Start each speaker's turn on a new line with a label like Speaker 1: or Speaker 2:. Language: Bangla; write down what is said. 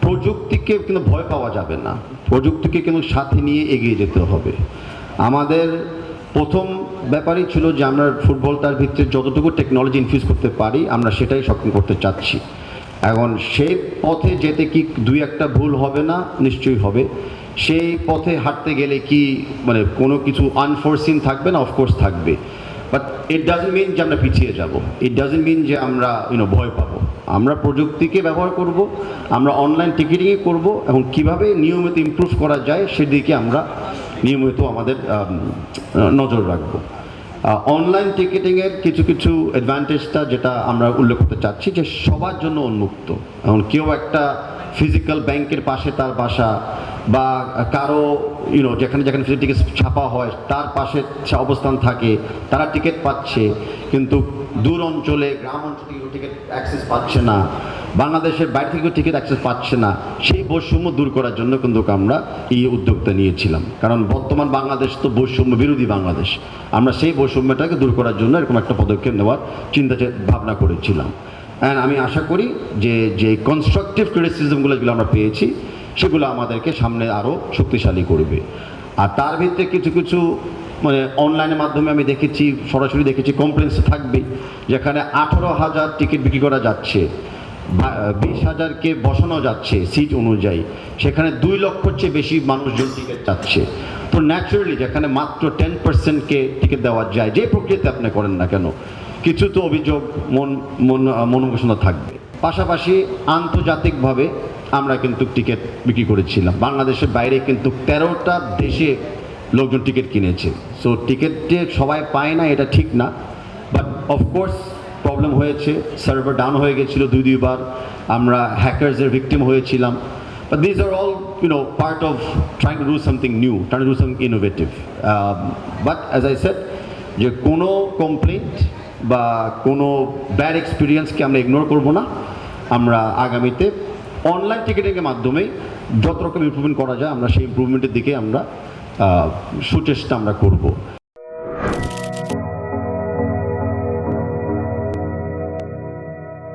Speaker 1: প্রযুক্তিকে কিন্তু ভয় পাওয়া যাবে না, প্রযুক্তিকে কিন্তু সাথে নিয়ে এগিয়ে যেতে হবে। আমাদের প্রথম ব্যাপারই ছিল যে আমরা ফুটবলটার ভিতরে যতটুকু টেকনোলজি ইনফিউজ করতে পারি আমরা সেটাই সক্ষম করতে চাচ্ছি। এখন সেই পথে যেতে কি দুই একটা ভুল হবে না? নিশ্চয়ই হবে। সেই পথে হাঁটতে গেলে কি মানে কোনো কিছু আনফোরসিন থাকবে না? অফকোর্স থাকবে। বাট ইট ডাজন্ট মিন যে আমরা পিছিয়ে যাব, ইট ডাজন্ট মিন যে আমরা ভয় পাবো। আমরা প্রযুক্তিকে ব্যবহার করব, আমরা অনলাইন টিকিটিংই করব, এবং কীভাবে নিয়মিত ইমপ্রুভ করা যায় সেদিকে আমরা নিয়মিত আমাদের নজর রাখব। অনলাইন টিকিটিংয়ের কিছু কিছু অ্যাডভান্টেজটা যেটা আমরা উল্লেখ করতে চাচ্ছি যে সবার জন্য উন্মুক্ত। এখন কেউ একটা ফিজিক্যাল ব্যাংকের পাশে তার বাসা, বা কারো যেখানে যেখানে টিকিট ছাপা হয় তার পাশে অবস্থান থাকে, তারা টিকিট পাচ্ছে, কিন্তু দূর অঞ্চলে গ্রাম অঞ্চলে টিকিট অ্যাক্সেস পাচ্ছে না, বাংলাদেশের বাইরে থেকে টিকিট অ্যাক্সেস পাচ্ছে না। সেই বৈষম্য দূর করার জন্য কিন্তু আমরা এই উদ্যোগটা নিয়েছিলাম, কারণ বর্তমান বাংলাদেশ তো বৈষম্য বিরোধী বাংলাদেশ। আমরা সেই বৈষম্যটাকে দূর করার জন্য এরকম একটা পদক্ষেপ নেওয়ার চিন্তা ভাবনা করেছিলাম। অ্যান্ড আমি আশা করি যে যে কনস্ট্রাকটিভ ক্রিটিসিজমগুলো যেগুলো আমরা পেয়েছি সেগুলো আমাদেরকে সামনে আরও শক্তিশালী করবে। আর তার ভিতরে কিছু কিছু মানে অনলাইনের মাধ্যমে আমি দেখেছি, সরাসরি দেখেছি, কমপ্লেন্স থাকবে, যেখানে 18,000 টিকিট বিক্রি করা যাচ্ছে, 20,000কে বসানো যাচ্ছে সিট অনুযায়ী, সেখানে 2 লক্ষর চেয়ে বেশি মানুষজন টিকিট চাচ্ছে। তো ন্যাচারালি যেখানে মাত্র 10%কে টিকিট দেওয়া যায়, যে প্রক্রিয়াতে আপনি করেন না কেন, কিছু তো অভিযোগ মনোঘোষণা থাকবে। পাশাপাশি আন্তর্জাতিকভাবে আমরা কিন্তু টিকিট বিক্রি করেছিলাম, বাংলাদেশের বাইরে কিন্তু 13টা দেশে লোকজন টিকিট কিনেছে। সো টিকিটে সবাই পায় না এটা ঠিক না, বাট অফকোর্স প্রবলেম হয়েছে, সার্ভার ডাউন হয়ে গেছিলো 2-2 বার, আমরা হ্যাকার্সের ভিকটিম হয়েছিলাম। But this are all part of trying to do something new, trying to do something innovative. But as I said, যে কোনো কমপ্লেন্ট বা কোনো ব্যাড এক্সপিরিয়েন্সকে আমরা ইগনোর করব না। আমরা আগামীতে অনলাইন টিকিটিংয়ের মাধ্যমে যত রকম ইমপ্রুভমেন্ট করা যায় আমরা সেই ইমপ্রুভমেন্টের দিকে আমরা সুচেষ্টা আমরা করব।